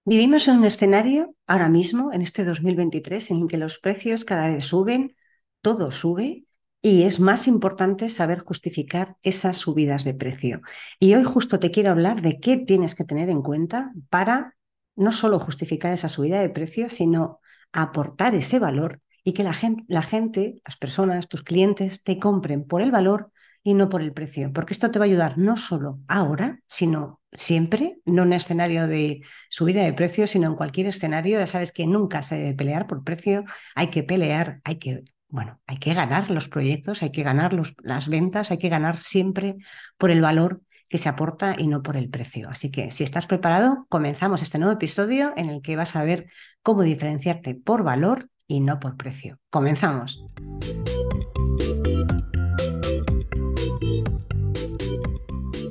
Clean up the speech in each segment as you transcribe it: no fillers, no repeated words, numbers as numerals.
Vivimos en un escenario ahora mismo, en este 2023, en el que los precios cada vez suben, todo sube y es más importante saber justificar esas subidas de precio. Y hoy justo te quiero hablar de qué tienes que tener en cuenta para no solo justificar esa subida de precio, sino aportar ese valor y que la gente, las personas, tus clientes, te compren por el valor y no por el precio. Porque esto te va a ayudar no solo ahora, sino siempre, no en un escenario de subida de precios, sino en cualquier escenario. Ya sabes que nunca se debe pelear por precio, hay que pelear, hay que ganar los proyectos, hay que ganar las ventas, hay que ganar siempre por el valor que se aporta y no por el precio. Así que si estás preparado, comenzamos este nuevo episodio en el que vas a ver cómo diferenciarte por valor y no por precio. Comenzamos.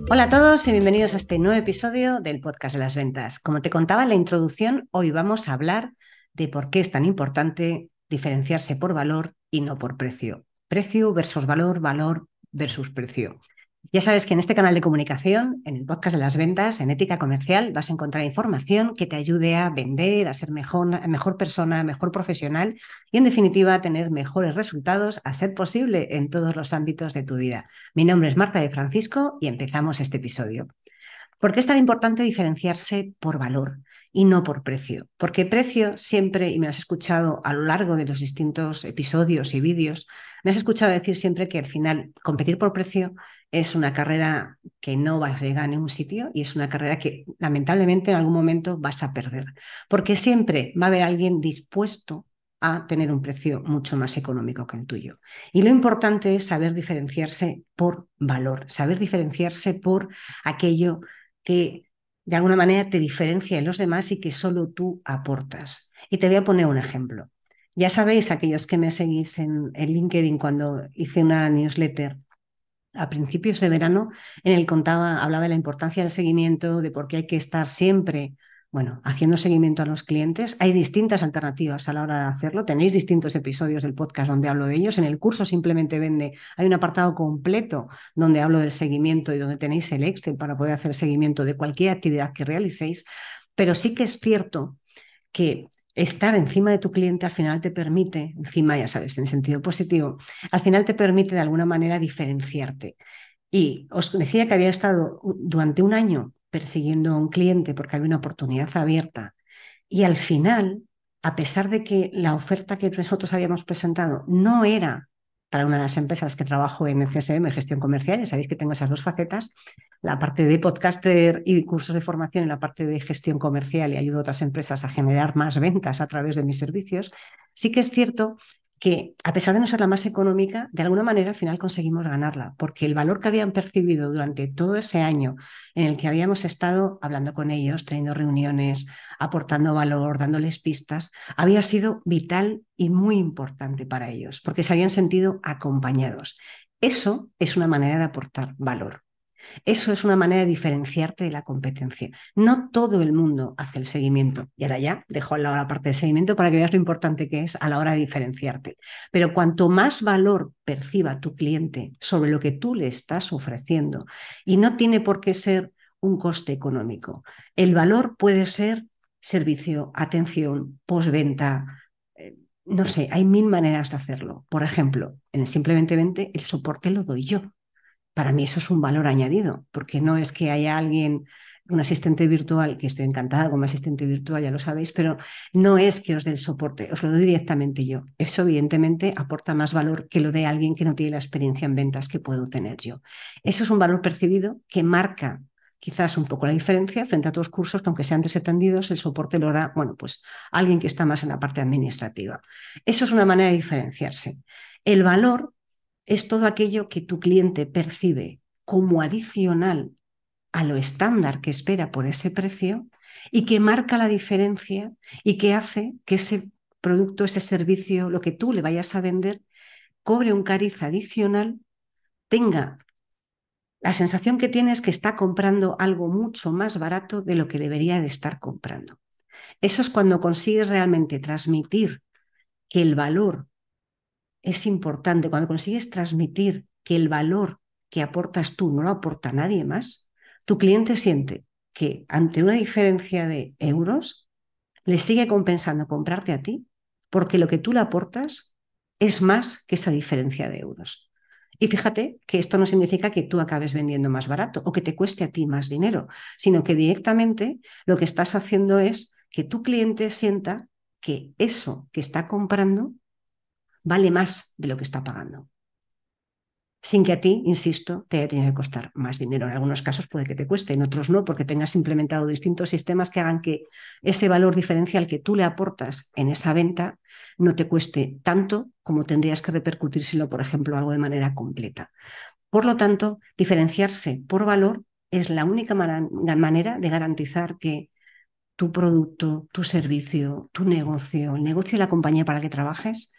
Hola a todos y bienvenidos a este nuevo episodio del podcast de las ventas. Como te contaba en la introducción, hoy vamos a hablar de por qué es tan importante diferenciarse por valor y no por precio. Precio versus valor, valor versus precio. Ya sabes que en este canal de comunicación, en el podcast de las ventas, en Ética Comercial, vas a encontrar información que te ayude a vender, a ser mejor persona, mejor profesional y, en definitiva, a tener mejores resultados, a ser posible en todos los ámbitos de tu vida. Mi nombre es Marta de Francisco y empezamos este episodio. ¿Por qué es tan importante diferenciarse por valor y no por precio? Porque precio siempre, y me lo has escuchado a lo largo de los distintos episodios y vídeos, me has escuchado decir siempre que al final competir por precio es una carrera que no vas a llegar a ningún sitio y es una carrera que lamentablemente en algún momento vas a perder. Porque siempre va a haber alguien dispuesto a tener un precio mucho más económico que el tuyo. Y lo importante es saber diferenciarse por valor, saber diferenciarse por aquello que de alguna manera te diferencia de los demás y que solo tú aportas. Y te voy a poner un ejemplo. Ya sabéis, aquellos que me seguís en LinkedIn, cuando hice una newsletter a principios de verano, en el que hablaba de la importancia del seguimiento, de por qué hay que estar siempre, bueno, haciendo seguimiento a los clientes. Hay distintas alternativas a la hora de hacerlo. Tenéis distintos episodios del podcast donde hablo de ellos. En el curso Simplemente Vende hay un apartado completo donde hablo del seguimiento y donde tenéis el Excel para poder hacer seguimiento de cualquier actividad que realicéis. Pero sí que es cierto que estar encima de tu cliente al final te permite, encima ya sabes, en sentido positivo, al final te permite de alguna manera diferenciarte. Y os decía que había estado durante un año persiguiendo a un cliente porque había una oportunidad abierta y al final, a pesar de que la oferta que nosotros habíamos presentado no era para una de las empresas que trabajo en CSM, gestión comercial, ya sabéis que tengo esas dos facetas, la parte de podcaster y cursos de formación y la parte de gestión comercial y ayudo a otras empresas a generar más ventas a través de mis servicios, sí que es cierto que a pesar de no ser la más económica, de alguna manera al final conseguimos ganarla, porque el valor que habían percibido durante todo ese año en el que habíamos estado hablando con ellos, teniendo reuniones, aportando valor, dándoles pistas, había sido vital y muy importante para ellos, porque se habían sentido acompañados. Eso es una manera de aportar valor. Eso es una manera de diferenciarte de la competencia. No todo el mundo hace el seguimiento. Y ahora ya dejo al lado la parte del seguimiento para que veas lo importante que es a la hora de diferenciarte. Pero cuanto más valor perciba tu cliente sobre lo que tú le estás ofreciendo, y no tiene por qué ser un coste económico, el valor puede ser servicio, atención, postventa. No sé, hay mil maneras de hacerlo. Por ejemplo, en Simplemente Vente, el soporte lo doy yo. Para mí eso es un valor añadido, porque no es que haya alguien, un asistente virtual, que estoy encantada como asistente virtual, ya lo sabéis, pero no es que os dé el soporte, os lo doy directamente yo. Eso evidentemente aporta más valor que lo de alguien que no tiene la experiencia en ventas que puedo tener yo. Eso es un valor percibido que marca quizás un poco la diferencia frente a otros cursos que aunque sean desatendidos, el soporte lo da, bueno, pues alguien que está más en la parte administrativa. Eso es una manera de diferenciarse. El valor es todo aquello que tu cliente percibe como adicional a lo estándar que espera por ese precio y que marca la diferencia y que hace que ese producto, ese servicio, lo que tú le vayas a vender, cobre un cariz adicional, tenga la sensación que tienes que está comprando algo mucho más barato de lo que debería de estar comprando. Eso es cuando consigues realmente transmitir que el valor es importante, cuando consigues transmitir que el valor que aportas tú no lo aporta nadie más, tu cliente siente. que ante una diferencia de euros le sigue compensando comprarte a ti porque lo que tú le aportas es más que esa diferencia de euros. Y fíjate que esto no significa que tú acabes vendiendo más barato o que te cueste a ti más dinero, sino que directamente lo que estás haciendo es que tu cliente sienta que eso que está comprando vale más de lo que está pagando, sin que a ti, insisto, te haya tenido que costar más dinero. En algunos casos puede que te cueste, en otros no, porque tengas implementado distintos sistemas que hagan que ese valor diferencial que tú le aportas en esa venta no te cueste tanto como tendrías que repercutírselo, por ejemplo, algo de manera completa. Por lo tanto, diferenciarse por valor es la única manera de garantizar que tu producto, tu servicio, tu negocio, el negocio de la compañía para la que trabajes,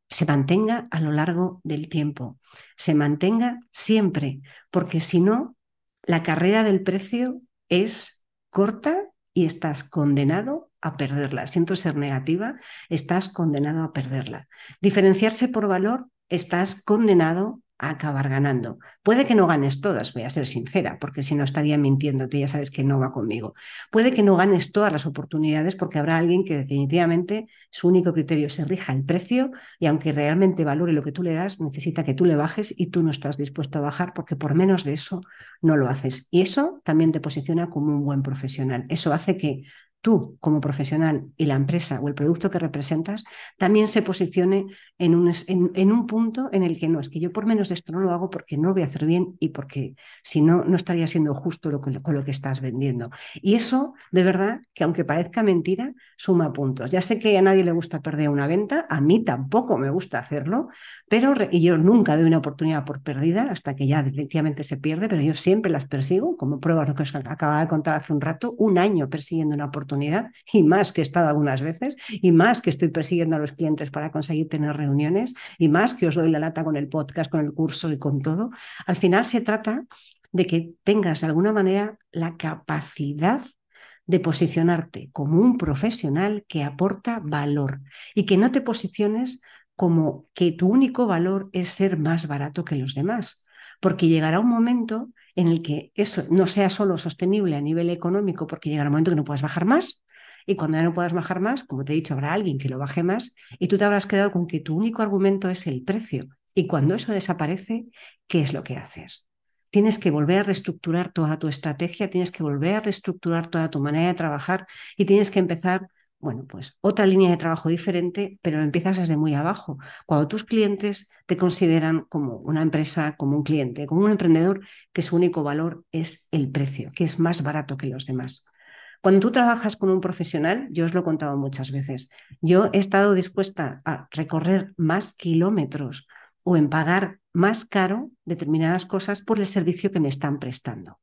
se mantenga a lo largo del tiempo, se mantenga siempre, porque si no, la carrera del precio es corta y estás condenado a perderla. Siento ser negativa, estás condenado a perderla. Diferenciarse por valor, estás condenado a acabar ganando. Puede que no ganes todas, voy a ser sincera, porque si no estaría mintiéndote, ya sabes que no va conmigo. Puede que no ganes todas las oportunidades porque habrá alguien que definitivamente su único criterio se rija el precio y aunque realmente valore lo que tú le das, necesita que tú le bajes y tú no estás dispuesto a bajar porque por menos de eso no lo haces. Y eso también te posiciona como un buen profesional. Eso hace que tú como profesional y la empresa o el producto que representas también se posicione en un punto en el que no, es que yo por menos de esto no lo hago porque no lo voy a hacer bien y porque si no, no estaría siendo justo con lo que estás vendiendo. Y eso, de verdad, que aunque parezca mentira, suma puntos. Ya sé que a nadie le gusta perder una venta, a mí tampoco me gusta hacerlo, pero y yo nunca doy una oportunidad por perdida hasta que ya definitivamente se pierde, pero yo siempre las persigo, como prueba lo que os acababa de contar hace un rato, un año persiguiendo una oportunidad y más que he estado algunas veces y más que estoy persiguiendo a los clientes para conseguir tener reuniones y más que os doy la lata con el podcast, con el curso y con todo. Al final se trata de que tengas de alguna manera la capacidad de posicionarte como un profesional que aporta valor y que no te posiciones como que tu único valor es ser más barato que los demás, porque llegará un momento en el que eso no sea solo sostenible a nivel económico, porque llegará un momento que no puedas bajar más. Y cuando ya no puedas bajar más, como te he dicho, habrá alguien que lo baje más y tú te habrás quedado con que tu único argumento es el precio. Y cuando eso desaparece, ¿qué es lo que haces? Tienes que volver a reestructurar toda tu estrategia, tienes que volver a reestructurar toda tu manera de trabajar y tienes que empezar, bueno, pues otra línea de trabajo diferente, pero empiezas desde muy abajo. Cuando tus clientes te consideran como una empresa, como un cliente, como un emprendedor, que su único valor es el precio, que es más barato que los demás. Cuando tú trabajas con un profesional, yo os lo he contado muchas veces, yo he estado dispuesta a recorrer más kilómetros o en pagar más caro determinadas cosas por el servicio que me están prestando.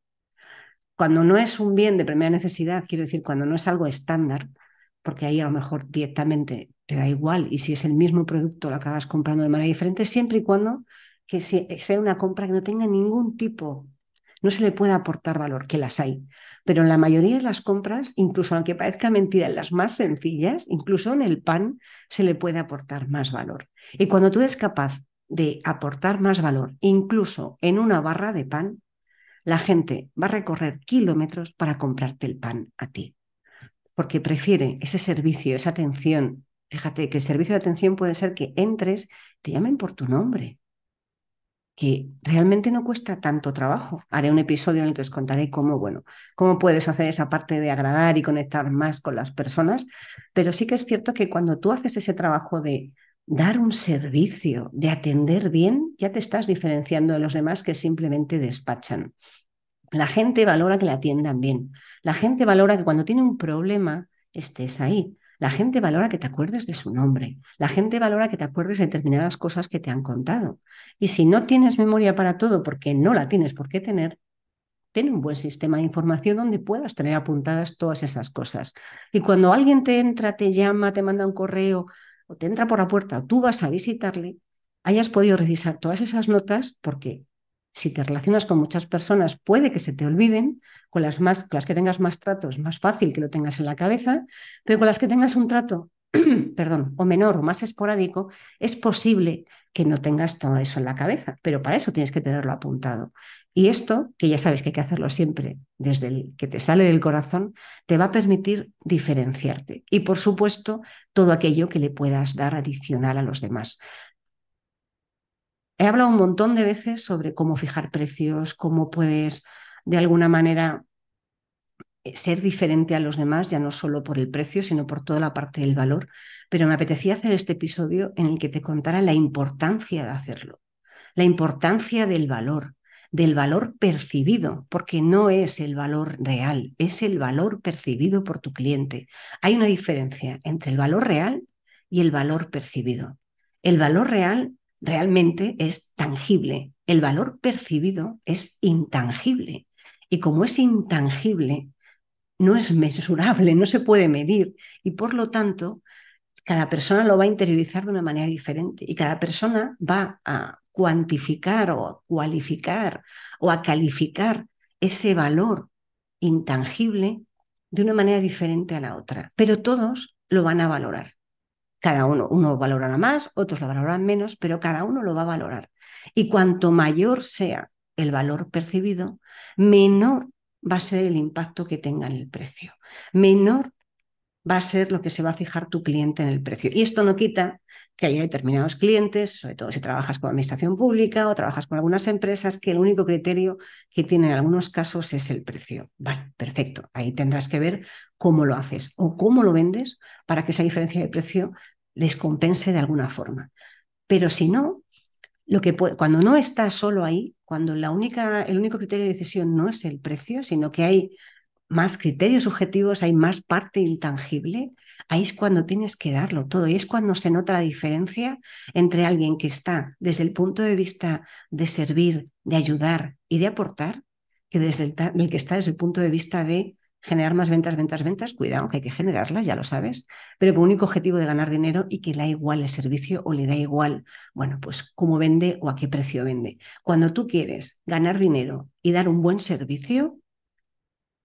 Cuando no es un bien de primera necesidad, quiero decir, cuando no es algo estándar, porque ahí a lo mejor directamente te da igual y si es el mismo producto lo acabas comprando de manera diferente, siempre y cuando que sea una compra que no tenga ningún tipo, no se le pueda aportar valor, que las hay. Pero en la mayoría de las compras, incluso aunque parezca mentira, en las más sencillas, incluso en el pan, se le puede aportar más valor. Y cuando tú eres capaz de aportar más valor, incluso en una barra de pan, la gente va a recorrer kilómetros para comprarte el pan a ti, porque prefiere ese servicio, esa atención. Fíjate que el servicio de atención puede ser que entres, te llamen por tu nombre, que realmente no cuesta tanto trabajo. Haré un episodio en el que os contaré cómo, bueno, cómo puedes hacer esa parte de agradar y conectar más con las personas, pero sí que es cierto que cuando tú haces ese trabajo de dar un servicio, de atender bien, ya te estás diferenciando de los demás que simplemente despachan. La gente valora que la atiendan bien. La gente valora que cuando tiene un problema estés ahí. La gente valora que te acuerdes de su nombre. La gente valora que te acuerdes de determinadas cosas que te han contado. Y si no tienes memoria para todo, porque no la tienes por qué tener, ten un buen sistema de información donde puedas tener apuntadas todas esas cosas. Y cuando alguien te entra, te llama, te manda un correo o te entra por la puerta o tú vas a visitarle, hayas podido revisar todas esas notas porque si te relacionas con muchas personas puede que se te olviden, con las que tengas más trato es más fácil que lo tengas en la cabeza, pero con las que tengas un trato, perdón, o menor o más esporádico, es posible que no tengas todo eso en la cabeza, pero para eso tienes que tenerlo apuntado. Y esto, que ya sabes que hay que hacerlo siempre desde el que te sale del corazón, te va a permitir diferenciarte. Y por supuesto, todo aquello que le puedas dar adicional a los demás. He hablado un montón de veces sobre cómo fijar precios, cómo puedes de alguna manera ser diferente a los demás, ya no solo por el precio, sino por toda la parte del valor. Pero me apetecía hacer este episodio en el que te contara la importancia de hacerlo, la importancia del valor percibido, porque no es el valor real, es el valor percibido por tu cliente. Hay una diferencia entre el valor real y el valor percibido. El valor real realmente es tangible, el valor percibido es intangible. Y como es intangible, no es mesurable, no se puede medir y por lo tanto cada persona lo va a interiorizar de una manera diferente y cada persona va a cuantificar o a cualificar o a calificar ese valor intangible de una manera diferente a la otra, pero todos lo van a valorar. Cada uno valorará más, otros lo valorarán menos, pero cada uno lo va a valorar. Y cuanto mayor sea el valor percibido, menor va a ser el impacto que tenga en el precio. Menor va a ser lo que se va a fijar tu cliente en el precio. Y esto no quita que haya determinados clientes, sobre todo si trabajas con administración pública o trabajas con algunas empresas, que el único criterio que tienen en algunos casos es el precio. Vale, perfecto. Ahí tendrás que ver cómo lo haces o cómo lo vendes para que esa diferencia de precio les compense de alguna forma. Pero si no, cuando no estás solo ahí, cuando el único criterio de decisión no es el precio, sino que hay más criterios subjetivos, hay más parte intangible, ahí es cuando tienes que darlo todo y es cuando se nota la diferencia entre alguien que está desde el punto de vista de servir, de ayudar y de aportar, que desde el que está desde el punto de vista de generar más ventas, ventas, ventas, cuidado, que hay que generarlas, ya lo sabes, pero con único objetivo de ganar dinero y que le da igual el servicio o le da igual, bueno, pues cómo vende o a qué precio vende. Cuando tú quieres ganar dinero y dar un buen servicio,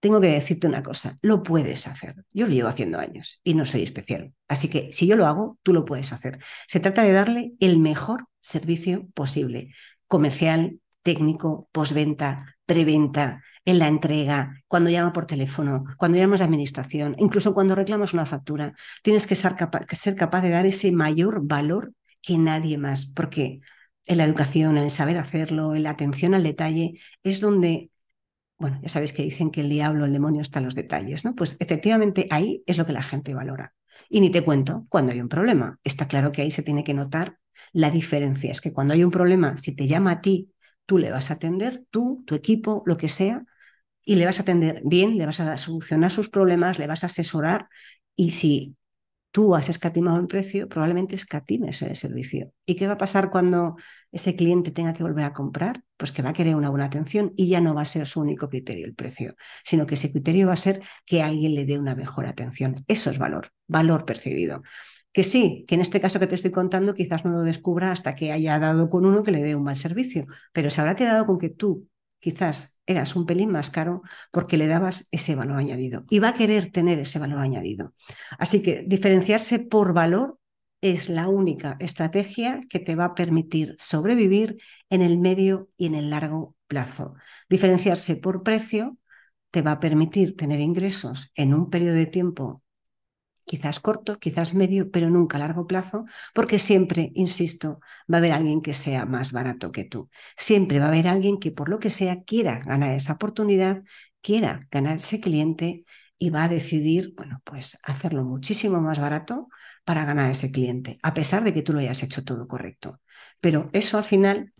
tengo que decirte una cosa, lo puedes hacer. Yo lo llevo haciendo años y no soy especial. Así que si yo lo hago, tú lo puedes hacer. Se trata de darle el mejor servicio posible, comercial, técnico, postventa, preventa, en la entrega, cuando llama por teléfono, cuando llamas de administración, incluso cuando reclamas una factura, tienes que ser capaz de dar ese mayor valor que nadie más, porque en la educación, en el saber hacerlo, en la atención al detalle, es donde bueno, ya sabéis que dicen que el diablo, el demonio está en los detalles, ¿no? Pues efectivamente ahí es lo que la gente valora. Y ni te cuento cuando hay un problema. Está claro que ahí se tiene que notar la diferencia. Es que cuando hay un problema, si te llama a ti, tú le vas a atender, tú, tu equipo, lo que sea, y le vas a atender bien, le vas a solucionar sus problemas, le vas a asesorar. Y si tú has escatimado el precio, probablemente escatimes el servicio. ¿Y qué va a pasar cuando ese cliente tenga que volver a comprar? Pues que va a querer una buena atención y ya no va a ser su único criterio el precio, sino que ese criterio va a ser que alguien le dé una mejor atención. Eso es valor, valor percibido. Que sí, que en este caso que te estoy contando quizás no lo descubra hasta que haya dado con uno que le dé un mal servicio, pero se habrá quedado con que tú quizás eras un pelín más caro porque le dabas ese valor añadido y va a querer tener ese valor añadido. Así que diferenciarse por valor es la única estrategia que te va a permitir sobrevivir en el medio y en el largo plazo. Diferenciarse por precio te va a permitir tener ingresos en un periodo de tiempo quizás corto, quizás medio, pero nunca a largo plazo, porque siempre, insisto, va a haber alguien que sea más barato que tú. Siempre va a haber alguien que por lo que sea quiera ganar esa oportunidad, quiera ganar ese cliente y va a decidir, bueno, pues hacerlo muchísimo más barato para ganar ese cliente, a pesar de que tú lo hayas hecho todo correcto. Pero eso al final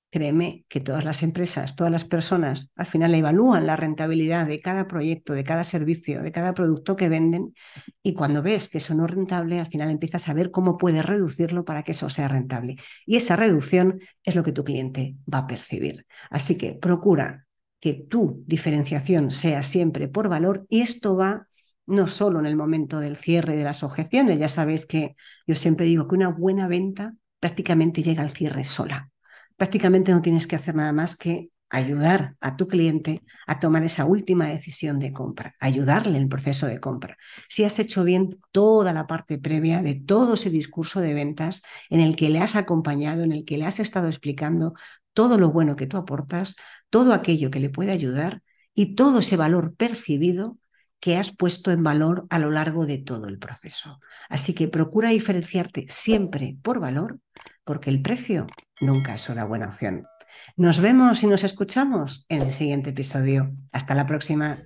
créeme que todas las empresas, todas las personas, al final evalúan la rentabilidad de cada proyecto, de cada servicio, de cada producto que venden y cuando ves que eso no es rentable, al final empiezas a ver cómo puedes reducirlo para que eso sea rentable. Y esa reducción es lo que tu cliente va a percibir. Así que procura que tu diferenciación sea siempre por valor y esto va no solo en el momento del cierre de las objeciones. Ya sabéis que yo siempre digo que una buena venta prácticamente llega al cierre sola. Prácticamente no tienes que hacer nada más que ayudar a tu cliente a tomar esa última decisión de compra, ayudarle en el proceso de compra. Si has hecho bien toda la parte previa de todo ese discurso de ventas en el que le has acompañado, en el que le has estado explicando todo lo bueno que tú aportas, todo aquello que le puede ayudar y todo ese valor percibido que has puesto en valor a lo largo de todo el proceso. Así que procura diferenciarte siempre por valor, porque el precio nunca es una buena opción. Nos vemos y nos escuchamos en el siguiente episodio. Hasta la próxima.